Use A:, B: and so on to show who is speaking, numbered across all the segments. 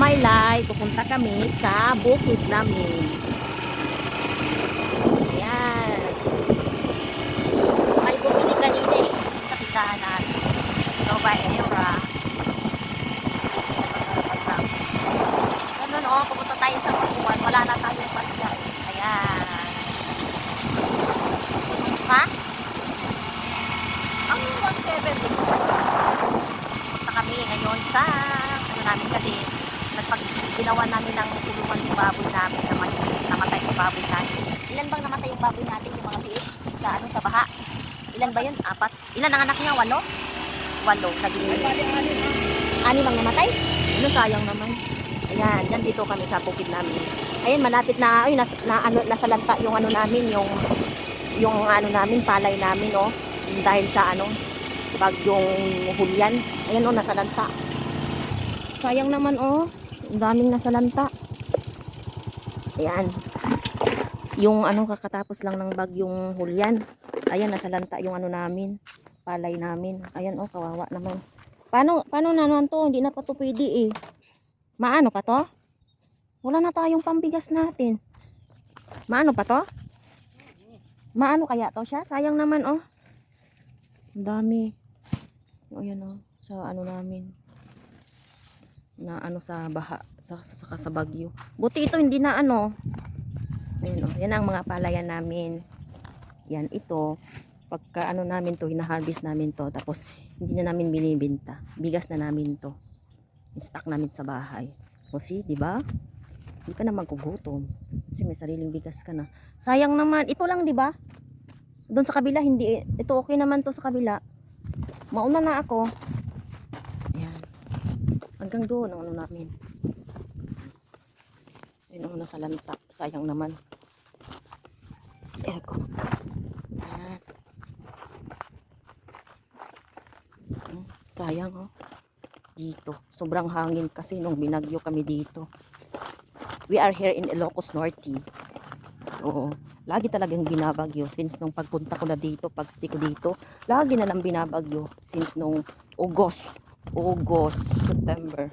A: my life, pupunta kami sa bukid namin. Ayan. May bumili kanina eh. Sa tindahan natin. Nova Era. Ganun o, pupunta tayo sa Pakuan. Wala na tayong pasyan. Ayan. Ha? Ang 170. Pupunta kami ngayon sa ano namin kasi ginawa namin ng tulungan yung baboy namin namatay yung baboy natin. Ilan bang namatay yung baboy natin yung mga biik sa ano sa baha? Ilan ba yun? 4? Ilan ang anak niya? 8? 8 naging 6 ang namatay? Ano sayang naman. Ayan, nandito kami sa bukid namin. Ayan, malapit na ay nasa lanta yung ano namin, yung ano namin, palay namin, oh. Dahil sa ano, bagyong Hulyan. Ayan, oh, nasa lanta. Sayang naman, oh. Ang daming nasa lanta. Ayan. Yung ano, kakatapos lang ng bagyong Hulyan. Ayan, nasa lanta yung ano namin, palay namin. Ayan, oh, kawawa naman. Paano naman to? Hindi na pa to pwede eh. Maano pa to? Wala na tayong pambigas natin. Maano pa to? Maano kaya to siya? Sayang naman, oh. Ang dami. O, ayan, oh. Sa ano namin. Na ano sa baha. Sa bagyo. Buti ito hindi na ano. Ayan, oh. Yan ang mga palayan namin. Yan, ito. Pagka ano namin to, hina-harvest namin to. Tapos, hindi na namin binibenta. Bigas na namin to. I-stock namin sa bahay. O see, di ba? Hindi ka na magugutom. Kasi may sariling bigas ka na. Sayang naman. Ito lang, di ba? Doon sa kabila, hindi. Ito okay naman to sa kabila. Mauna na ako. Ayan. Hanggang doon ang ano namin. Ayun ang nasa lanta. Sayang naman. Eko. Ayan. Sayang, oh. Dito. Sobrang hangin kasi nung binagyo kami dito. We are here in Ilocos Norte. So, lagi talagang binabagyo since nung pagpunta ko na dito, pag-stay ko dito, lagi na lang binabagyo since nung August, September.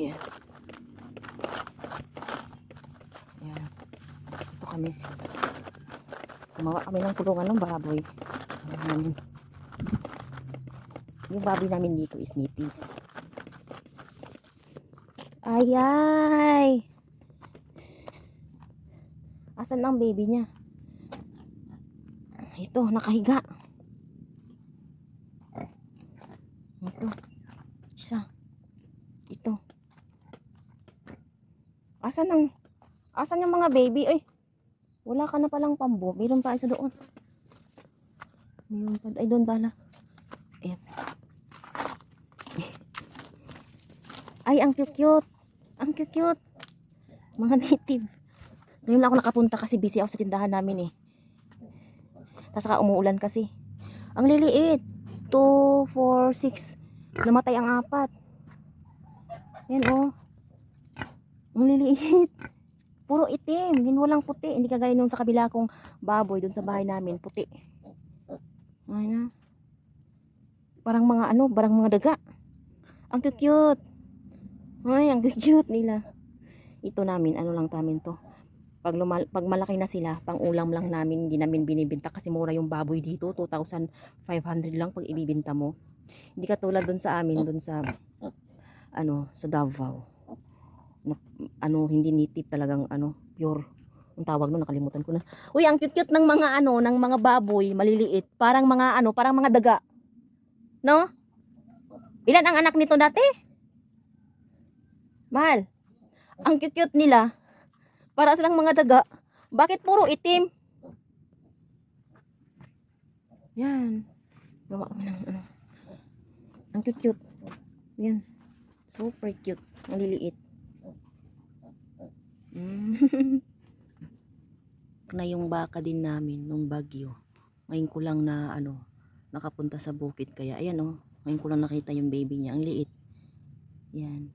A: Yeah. Yeah. Ito kami. Gumawa kami ng kulungan ng baboy. Ayan. Yung baboy namin dito is native. Ayay! Asan ang baby niya? Ito, nakahiga. Ito. Isa. Ito. Asan yung mga baby? Ay, wala ka na palang pambo. Meron pa isa doon. Meron pa. Ay, doon pala. Ayan. Ay, ang cute-cute. Ang cute-cute. Mga native. Ngayon lang ako nakapunta kasi busy ako sa tindahan namin eh. Tapos saka umuulan kasi. Ang liliit. 2, 4, 6. Namatay ang 4. Yan oh. Ang liliit. Puro itim. Yan walang puti. Hindi kagaya nung sa kabila kong baboy dun sa bahay namin. Puti. Ayan. Parang mga ano, parang mga daga. Ang cute-cute. Ay, ang cute nila. Ito namin, ano lang namin to. Pag malaki na sila, pang ulam lang namin, hindi namin binibenta kasi mura yung baboy dito, 2,500 lang pag ibibenta mo. Hindi katulad dun sa amin, dun sa ano, sa Davao. Ano, hindi native talagang ano, pure. Ang tawag no, nakalimutan ko na. Uy, ang cute-cute ng mga ano, ng mga baboy, maliliit, parang mga ano, parang mga daga. No? Ilan ang anak nito dati? Mahal. Ang cute-cute nila. Para silang mga daga. Bakit puro itim? Yan. Gawa kami ng ano. Ang cute-cute. Yan. Super cute. Ang liliit. Na yung baka din namin nung bagyo. Ngayon ko lang na ano, nakapunta sa bukid. Kaya ayan oh. Ngayon ko lang nakita yung baby niya. Ang liit. Yan.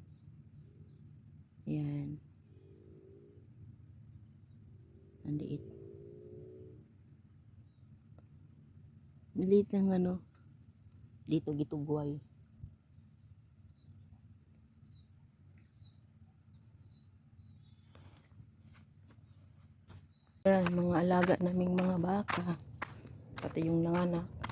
A: Yan. Ang liit. Ang liit ng ano. Dito gitugway.
B: Yan, mga alaga naming mga baka. Pati yung nanganak.